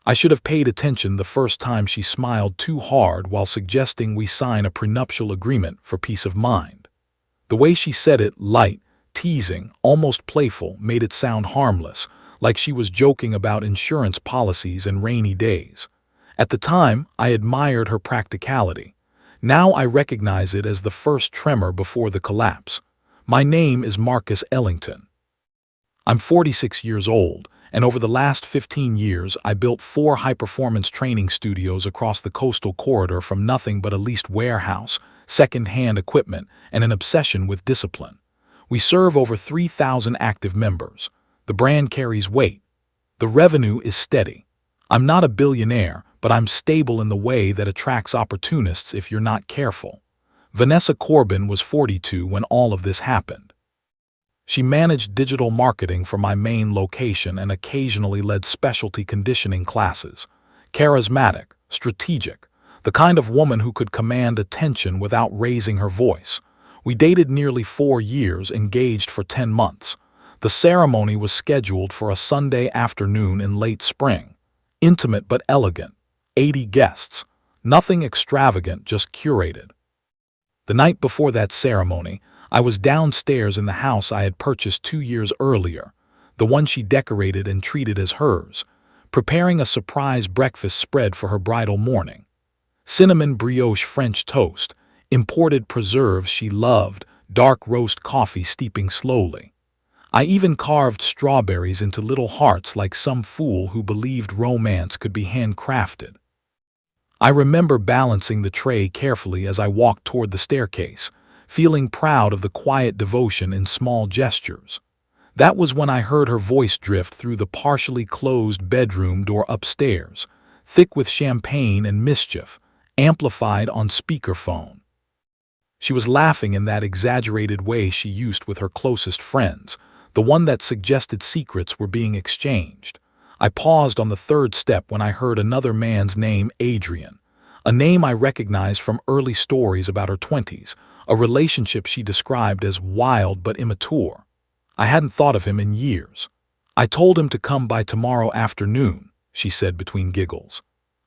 I should have paid attention the first time she smiled too hard while suggesting we sign a prenuptial agreement for peace of mind. The way she said it, light, teasing, almost playful, made it sound harmless, like she was joking about insurance policies and rainy days. At the time, I admired her practicality. Now I recognize it as the first tremor before the collapse. My name is Marcus Ellington. I'm 46 years old, and over the last 15 years I built 4 high-performance training studios across the coastal corridor from nothing but a leased warehouse, second-hand equipment, and an obsession with discipline. We serve over 3,000 active members. The brand carries weight. The revenue is steady. I'm not a billionaire, but I'm stable in the way that attracts opportunists if you're not careful. Vanessa Corbin was 42 when all of this happened. She managed digital marketing for my main location and occasionally led specialty conditioning classes. Charismatic, strategic, the kind of woman who could command attention without raising her voice. We dated nearly 4 years, engaged for 10 months. The ceremony was scheduled for a Sunday afternoon in late spring. Intimate but elegant. 80 guests. Nothing extravagant, just curated. The night before that ceremony, I was downstairs in the house I had purchased 2 years earlier, the one she decorated and treated as hers, preparing a surprise breakfast spread for her bridal morning. Cinnamon brioche French toast, imported preserves she loved, dark roast coffee steeping slowly. I even carved strawberries into little hearts like some fool who believed romance could be handcrafted. I remember balancing the tray carefully as I walked toward the staircase, feeling proud of the quiet devotion in small gestures. That was when I heard her voice drift through the partially closed bedroom door upstairs, thick with champagne and mischief, amplified on speakerphone. She was laughing in that exaggerated way she used with her closest friends, the one that suggested secrets were being exchanged. I paused on the third step when I heard another man's name, Adrian, a name I recognized from early stories about her 20s, a relationship she described as wild but immature. I hadn't thought of him in years. I told him to come by tomorrow afternoon, she said between giggles.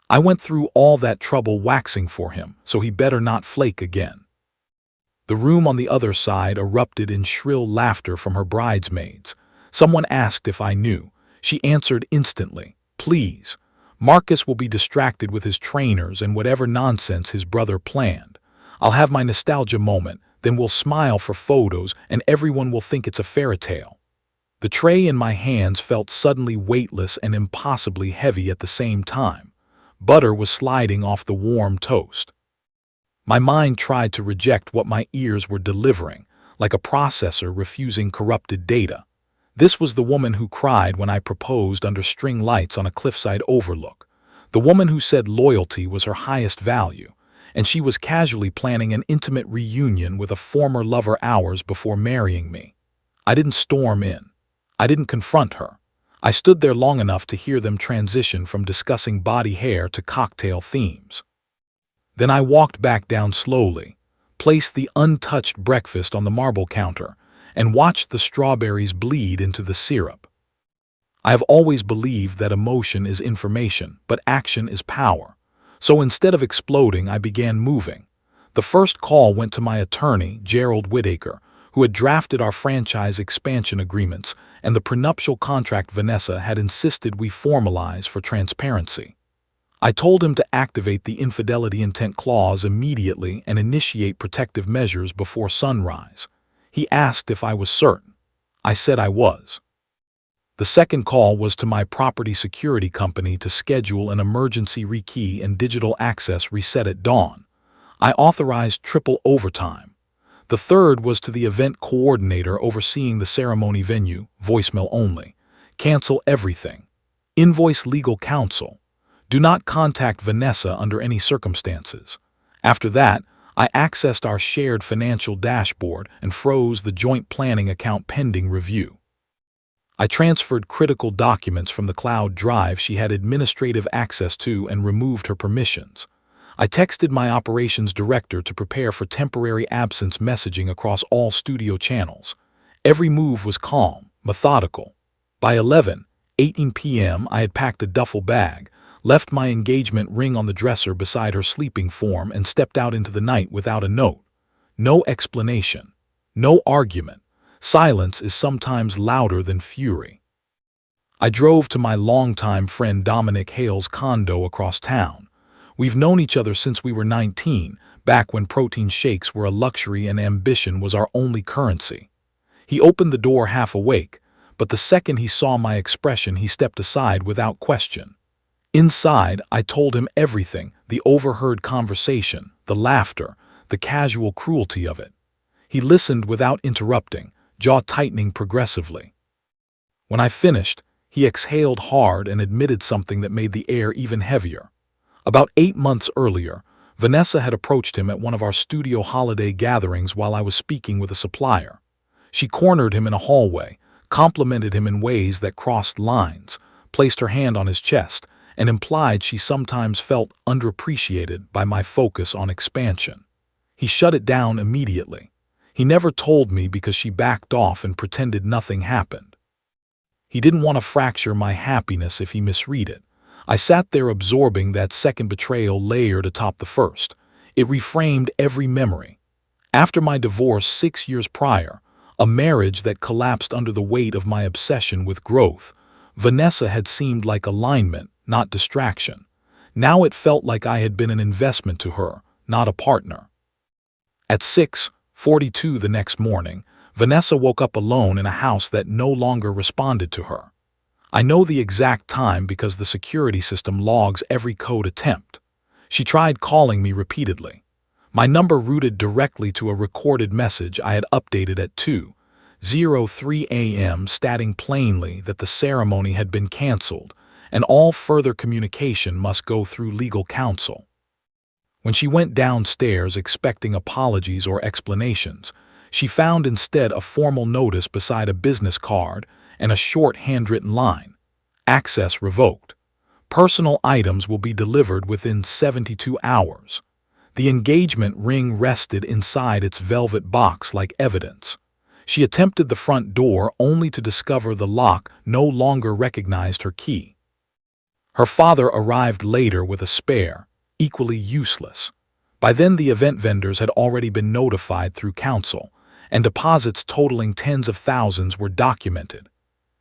I went through all that trouble waxing for him, so he better not flake again. The room on the other side erupted in shrill laughter from her bridesmaids. Someone asked if I knew. She answered instantly, "Please. Marcus will be distracted with his trainers and whatever nonsense his brother planned. I'll have my nostalgia moment, then we'll smile for photos and everyone will think it's a fairy tale." The tray in my hands felt suddenly weightless and impossibly heavy at the same time. Butter was sliding off the warm toast. My mind tried to reject what my ears were delivering, like a processor refusing corrupted data. This was the woman who cried when I proposed under string lights on a cliffside overlook. The woman who said loyalty was her highest value, and she was casually planning an intimate reunion with a former lover hours before marrying me. I didn't storm in. I didn't confront her. I stood there long enough to hear them transition from discussing body hair to cocktail themes. Then I walked back down slowly, placed the untouched breakfast on the marble counter, and watched the strawberries bleed into the syrup. I have always believed that emotion is information, but action is power. So instead of exploding, I began moving. The first call went to my attorney, Gerald Whittaker, who had drafted our franchise expansion agreements and the prenuptial contract Vanessa had insisted we formalize for transparency. I told him to activate the infidelity intent clause immediately and initiate protective measures before sunrise. He asked if I was certain. I said I was. The second call was to my property security company to schedule an emergency rekey and digital access reset at dawn. I authorized triple overtime. The third was to the event coordinator overseeing the ceremony venue, voicemail only. Cancel everything. Invoice legal counsel. Do not contact Vanessa under any circumstances. After that, I accessed our shared financial dashboard and froze the joint planning account pending review. I transferred critical documents from the cloud drive she had administrative access to and removed her permissions. I texted my operations director to prepare for temporary absence messaging across all studio channels. Every move was calm, methodical. By 11:18 p.m. I had packed a duffel bag, left my engagement ring on the dresser beside her sleeping form, and stepped out into the night without a note. No explanation. No argument. Silence is sometimes louder than fury. I drove to my longtime friend Dominic Hale's condo across town. We've known each other since we were 19, back when protein shakes were a luxury and ambition was our only currency. He opened the door half awake, but the second he saw my expression, he stepped aside without question. Inside, I told him everything: the overheard conversation, the laughter, the casual cruelty of it. He listened without interrupting, jaw tightening progressively. When I finished, he exhaled hard and admitted something that made the air even heavier. About 8 months earlier, Vanessa had approached him at one of our studio holiday gatherings while I was speaking with a supplier. She cornered him in a hallway, complimented him in ways that crossed lines, placed her hand on his chest, and implied she sometimes felt underappreciated by my focus on expansion. He shut it down immediately. He never told me because she backed off and pretended nothing happened. He didn't want to fracture my happiness if he misread it. I sat there absorbing that second betrayal layered atop the first. It reframed every memory. After my divorce 6 years prior, a marriage that collapsed under the weight of my obsession with growth, Vanessa had seemed like alignment, not distraction. Now it felt like I had been an investment to her, not a partner. At 6:42 the next morning, Vanessa woke up alone in a house that no longer responded to her. I know the exact time because the security system logs every code attempt. She tried calling me repeatedly. My number routed directly to a recorded message I had updated at 2:03 a.m. stating plainly that the ceremony had been canceled and all further communication must go through legal counsel. When she went downstairs expecting apologies or explanations, she found instead a formal notice beside a business card and a short handwritten line: access revoked. Personal items will be delivered within 72 hours. The engagement ring rested inside its velvet box like evidence. She attempted the front door only to discover the lock no longer recognized her key. Her father arrived later with a spare, equally useless. By then the event vendors had already been notified through counsel, and deposits totaling tens of thousands were documented.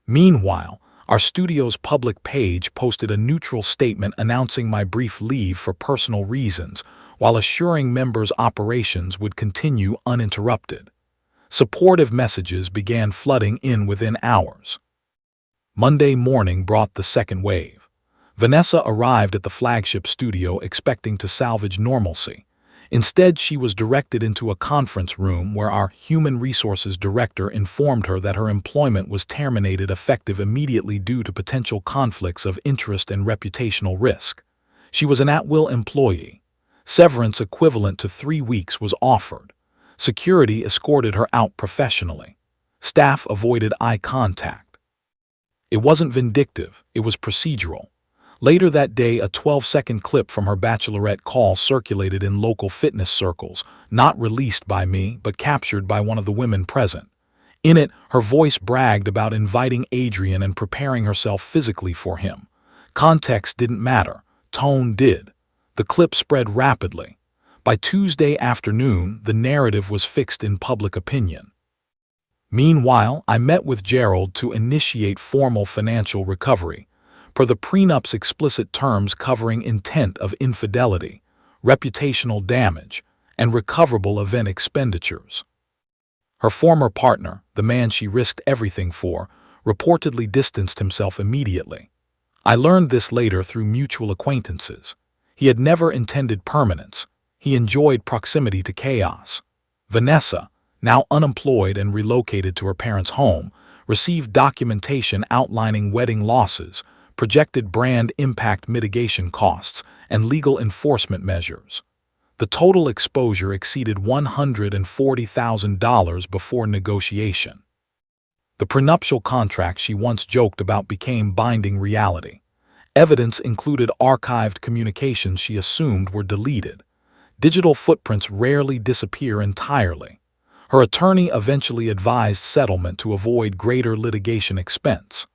Meanwhile, our studio's public page posted a neutral statement announcing my brief leave for personal reasons, while assuring members operations would continue uninterrupted. Supportive messages began flooding in within hours. Monday morning brought the second wave. Vanessa arrived at the flagship studio expecting to salvage normalcy. Instead, she was directed into a conference room where our human resources director informed her that her employment was terminated effective immediately due to potential conflicts of interest and reputational risk. She was an at-will employee. Severance equivalent to 3 weeks was offered. Security escorted her out professionally. Staff avoided eye contact. It wasn't vindictive, it was procedural. Later that day, a 12-second clip from her bachelorette call circulated in local fitness circles, not released by me, but captured by one of the women present. In it, her voice bragged about inviting Adrian and preparing herself physically for him. Context didn't matter, tone did. The clip spread rapidly. By Tuesday afternoon, the narrative was fixed in public opinion. Meanwhile, I met with Gerald to initiate formal financial recovery, per the prenup's explicit terms covering intent of infidelity, reputational damage, and recoverable event expenditures. Her former partner, the man she risked everything for, reportedly distanced himself immediately. I learned this later through mutual acquaintances. He had never intended permanence. He enjoyed proximity to chaos. Vanessa, now unemployed and relocated to her parents' home, received documentation outlining wedding losses, projected brand impact mitigation costs, and legal enforcement measures. The total exposure exceeded $140,000 before negotiation. The prenuptial contract she once joked about became binding reality. Evidence included archived communications she assumed were deleted. Digital footprints rarely disappear entirely. Her attorney eventually advised settlement to avoid greater litigation expense.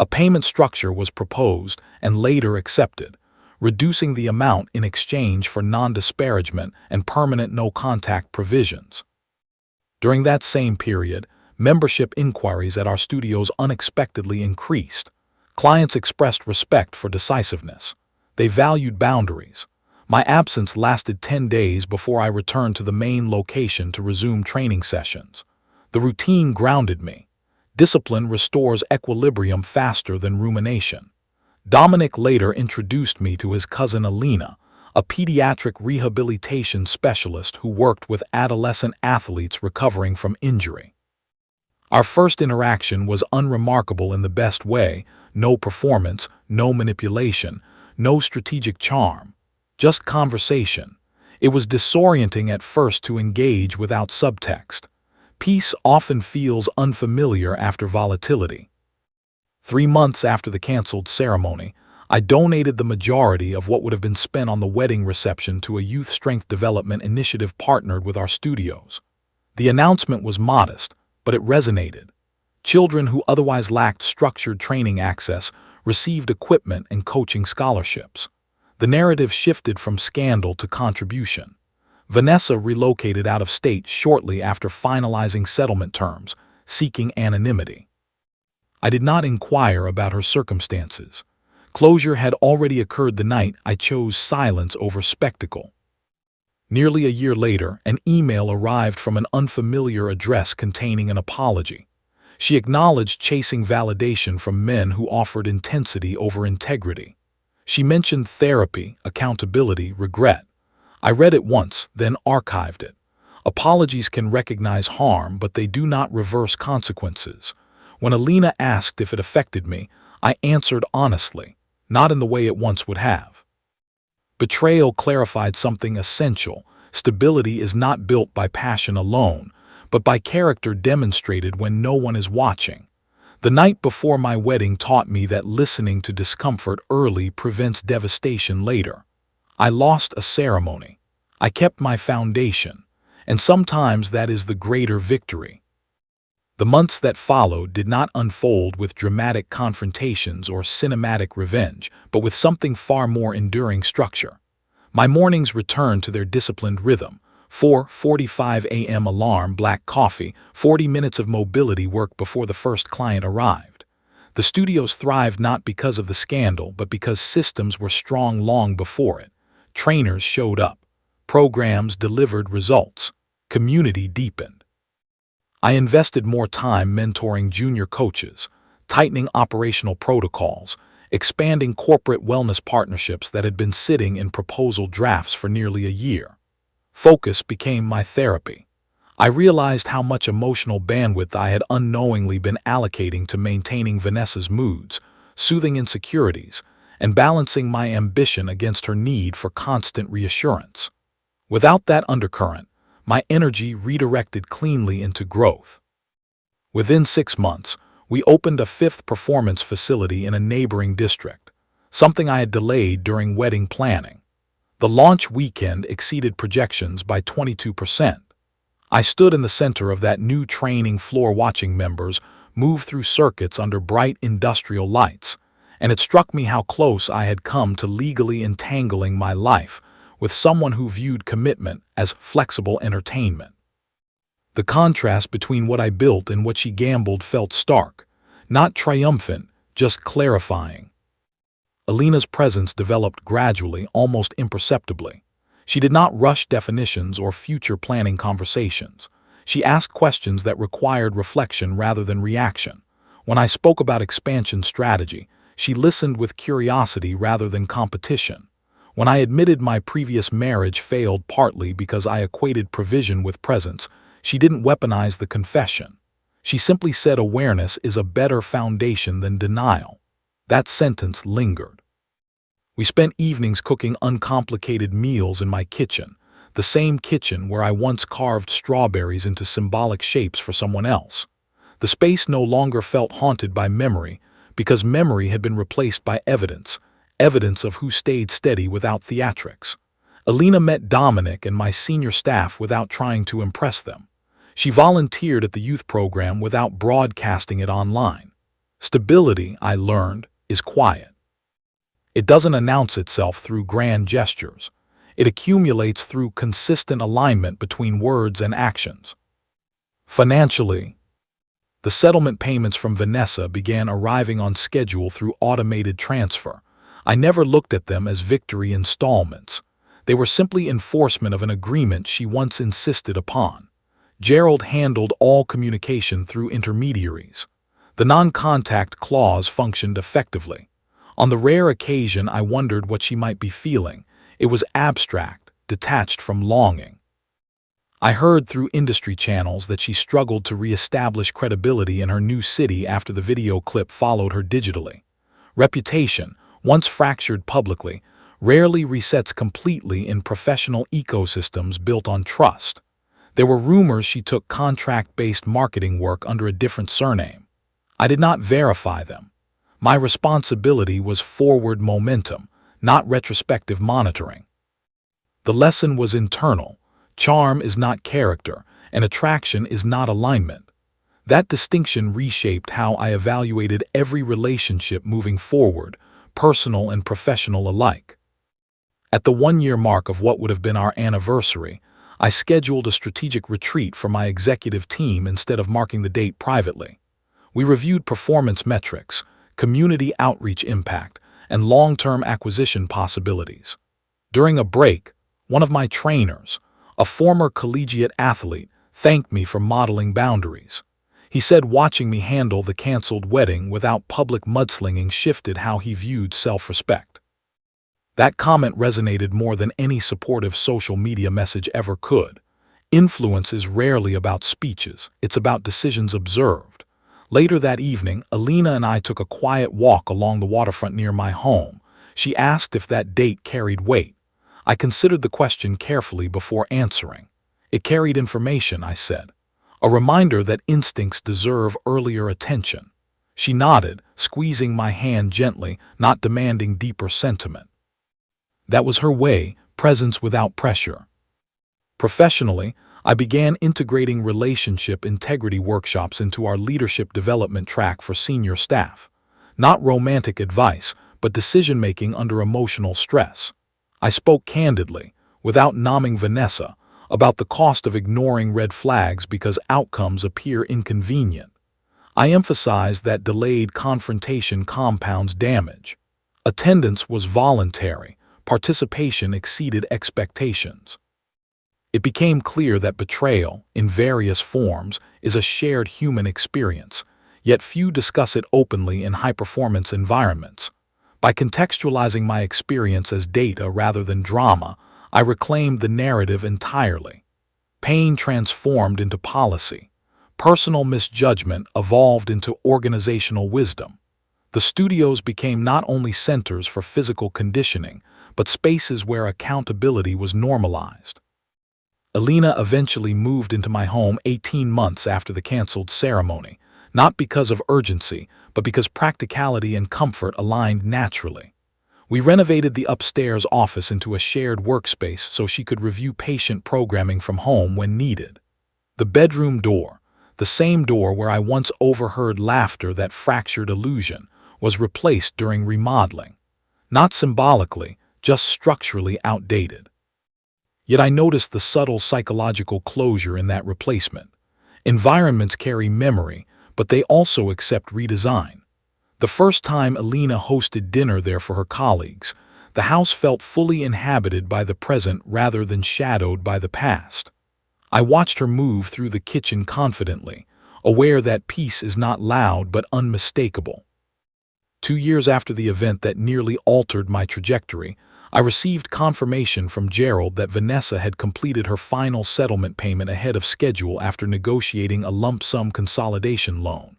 A payment structure was proposed and later accepted, reducing the amount in exchange for non-disparagement and permanent no-contact provisions. During that same period, membership inquiries at our studios unexpectedly increased. Clients expressed respect for decisiveness. They valued boundaries. My absence lasted 10 days before I returned to the main location to resume training sessions. The routine grounded me. Discipline restores equilibrium faster than rumination. Dominic later introduced me to his cousin Alina, a pediatric rehabilitation specialist who worked with adolescent athletes recovering from injury. Our first interaction was unremarkable in the best way: no performance, no manipulation, no strategic charm, just conversation. It was disorienting at first to engage without subtext. Peace often feels unfamiliar after volatility. 3 months after the canceled ceremony, I donated the majority of what would have been spent on the wedding reception to a youth strength development initiative partnered with our studios. The announcement was modest, but it resonated. Children who otherwise lacked structured training access received equipment and coaching scholarships. The narrative shifted from scandal to contribution. Vanessa relocated out of state shortly after finalizing settlement terms, seeking anonymity. I did not inquire about her circumstances. Closure had already occurred the night I chose silence over spectacle. Nearly a year later, an email arrived from an unfamiliar address containing an apology. She acknowledged chasing validation from men who offered intensity over integrity. She mentioned therapy, accountability, regret. I read it once, then archived it. Apologies can recognize harm, but they do not reverse consequences. When Alina asked if it affected me, I answered honestly, not in the way it once would have. Betrayal clarified something essential. Stability is not built by passion alone, but by character demonstrated when no one is watching. The night before my wedding taught me that listening to discomfort early prevents devastation later. I lost a ceremony. I kept my foundation, and sometimes that is the greater victory. The months that followed did not unfold with dramatic confrontations or cinematic revenge, but with something far more enduring structure. My mornings returned to their disciplined rhythm: 4:45 a.m. alarm, black coffee, 40 minutes of mobility work before the first client arrived. The studios thrived not because of the scandal, but because systems were strong long before it. Trainers showed up. Programs delivered results. Community deepened. I invested more time mentoring junior coaches, tightening operational protocols, expanding corporate wellness partnerships that had been sitting in proposal drafts for nearly a year. Focus became my therapy. I realized how much emotional bandwidth I had unknowingly been allocating to maintaining Vanessa's moods, soothing insecurities, and balancing my ambition against her need for constant reassurance. Without that undercurrent, my energy redirected cleanly into growth. Within 6 months, we opened a 5th performance facility in a neighboring district, something I had delayed during wedding planning. The launch weekend exceeded projections by 22%. I stood in the center of that new training floor watching members move through circuits under bright industrial lights, and it struck me how close I had come to legally entangling my life with someone who viewed commitment as flexible entertainment. The contrast between what I built and what she gambled felt stark, not triumphant, just clarifying. Alina's presence developed gradually, almost imperceptibly. She did not rush definitions or future planning conversations. She asked questions that required reflection rather than reaction. When I spoke about expansion strategy, she listened with curiosity rather than competition. When I admitted my previous marriage failed partly because I equated provision with presence, she didn't weaponize the confession. She simply said awareness is a better foundation than denial. That sentence lingered. We spent evenings cooking uncomplicated meals in my kitchen, the same kitchen where I once carved strawberries into symbolic shapes for someone else. The space no longer felt haunted by memory, because memory had been replaced by evidence of who stayed steady without theatrics. Alina met Dominic and my senior staff without trying to impress them. She volunteered at the youth program without broadcasting it online. Stability, I learned, is quiet. It doesn't announce itself through grand gestures. It accumulates through consistent alignment between words and actions. Financially, the settlement payments from Vanessa began arriving on schedule through automated transfer. I never looked at them as victory installments. They were simply enforcement of an agreement she once insisted upon. Gerald handled all communication through intermediaries. The non-contact clause functioned effectively. On the rare occasion I wondered what she might be feeling, it was abstract, detached from longing. I heard through industry channels that she struggled to re-establish credibility in her new city after the video clip followed her digitally. Reputation, once fractured publicly, rarely resets completely in professional ecosystems built on trust. There were rumors she took contract-based marketing work under a different surname. I did not verify them. My responsibility was forward momentum, not retrospective monitoring. The lesson was internal. Charm is not character, and attraction is not alignment. That distinction reshaped how I evaluated every relationship moving forward, personal and professional alike. At the one-year mark of what would have been our anniversary, I scheduled a strategic retreat for my executive team instead of marking the date privately. We reviewed performance metrics, community outreach impact, and long-term acquisition possibilities. During a break, one of my trainers, a former collegiate athlete, thanked me for modeling boundaries. He said watching me handle the canceled wedding without public mudslinging shifted how he viewed self-respect. That comment resonated more than any supportive social media message ever could. Influence is rarely about speeches, it's about decisions observed. Later that evening, Alina and I took a quiet walk along the waterfront near my home. She asked if that date carried weight. I considered the question carefully before answering. It carried information, I said. A reminder that instincts deserve earlier attention. She nodded, squeezing my hand gently, not demanding deeper sentiment. That was her way, presence without pressure. Professionally, I began integrating relationship integrity workshops into our leadership development track for senior staff. Not romantic advice, but decision-making under emotional stress. I spoke candidly, without nomming Vanessa, about the cost of ignoring red flags because outcomes appear inconvenient. I emphasized that delayed confrontation compounds damage. Attendance was voluntary, participation exceeded expectations. It became clear that betrayal, in various forms, is a shared human experience, yet few discuss it openly in high-performance environments. By contextualizing my experience as data rather than drama, I reclaimed the narrative entirely. Pain transformed into policy. Personal misjudgment evolved into organizational wisdom. The studios became not only centers for physical conditioning, but spaces where accountability was normalized. Alina eventually moved into my home 18 months after the canceled ceremony, not because of urgency, but because practicality and comfort aligned naturally. We renovated the upstairs office into a shared workspace so she could review patient programming from home when needed. The bedroom door, the same door where I once overheard laughter that fractured illusion, was replaced during remodeling. Not symbolically, just structurally outdated. Yet I noticed the subtle psychological closure in that replacement. Environments carry memory, but they also accept redesign. The first time Alina hosted dinner there for her colleagues, the house felt fully inhabited by the present rather than shadowed by the past. I watched her move through the kitchen confidently, aware that peace is not loud but unmistakable. 2 years after the event that nearly altered my trajectory, I received confirmation from Gerald that Vanessa had completed her final settlement payment ahead of schedule after negotiating a lump sum consolidation loan.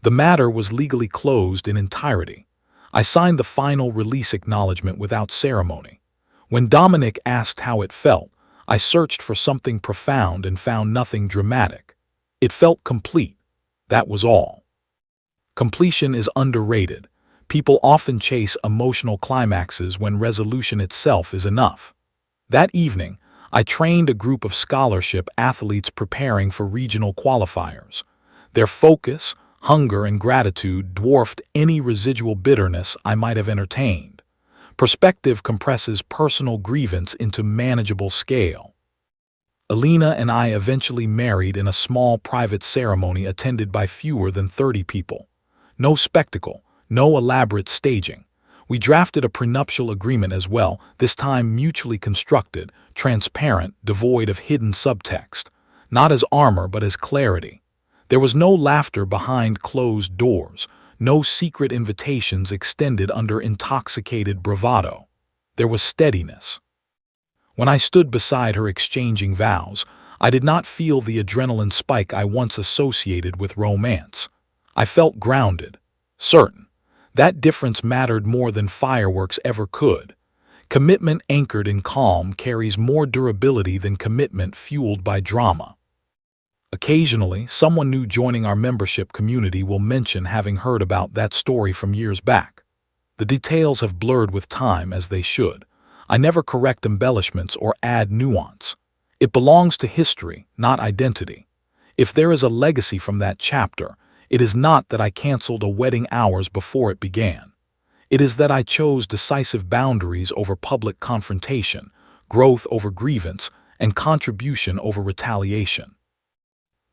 The matter was legally closed in entirety. I signed the final release acknowledgement without ceremony. When Dominic asked how it felt, I searched for something profound and found nothing dramatic. It felt complete. That was all. Completion is underrated. People often chase emotional climaxes when resolution itself is enough. That evening, I trained a group of scholarship athletes preparing for regional qualifiers. Their focus, hunger, and gratitude dwarfed any residual bitterness I might have entertained. Perspective compresses personal grievance into manageable scale. Alina and I eventually married in a small private ceremony attended by fewer than 30 people. No spectacle, no elaborate staging. We drafted a prenuptial agreement as well, this time mutually constructed, transparent, devoid of hidden subtext. Not as armor, but as clarity. There was no laughter behind closed doors, no secret invitations extended under intoxicated bravado. There was steadiness. When I stood beside her exchanging vows, I did not feel the adrenaline spike I once associated with romance. I felt grounded, certain. That difference mattered more than fireworks ever could. Commitment anchored in calm carries more durability than commitment fueled by drama. Occasionally, someone new joining our membership community will mention having heard about that story from years back. The details have blurred with time, as they should. I never correct embellishments or add nuance. It belongs to history, not identity. If there is a legacy from that chapter, it is not that I canceled a wedding hours before it began. It is that I chose decisive boundaries over public confrontation, growth over grievance, and contribution over retaliation.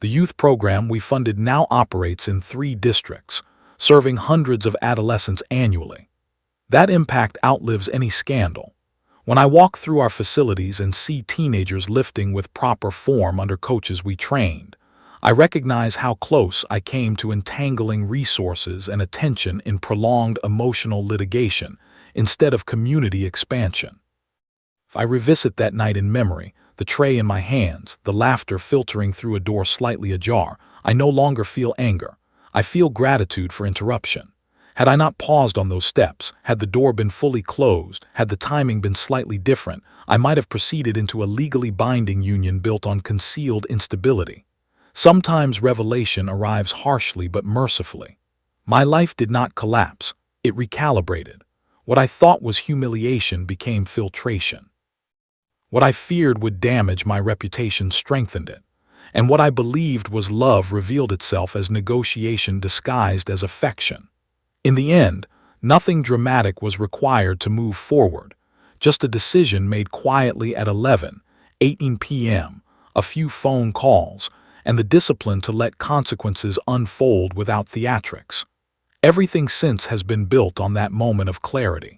The youth program we funded now operates in 3 districts, serving hundreds of adolescents annually. That impact outlives any scandal. When I walk through our facilities and see teenagers lifting with proper form under coaches we trained, I recognize how close I came to entangling resources and attention in prolonged emotional litigation instead of community expansion. If I revisit that night in memory, the tray in my hands, the laughter filtering through a door slightly ajar, I no longer feel anger. I feel gratitude for interruption. Had I not paused on those steps, had the door been fully closed, had the timing been slightly different, I might have proceeded into a legally binding union built on concealed instability. Sometimes revelation arrives harshly but mercifully. My life did not collapse. It recalibrated. What I thought was humiliation became filtration. What I feared would damage my reputation strengthened it. And what I believed was love revealed itself as negotiation disguised as affection. In the end, nothing dramatic was required to move forward. Just a decision made quietly at 11:18 p.m., a few phone calls, and the discipline to let consequences unfold without theatrics. Everything since has been built on that moment of clarity.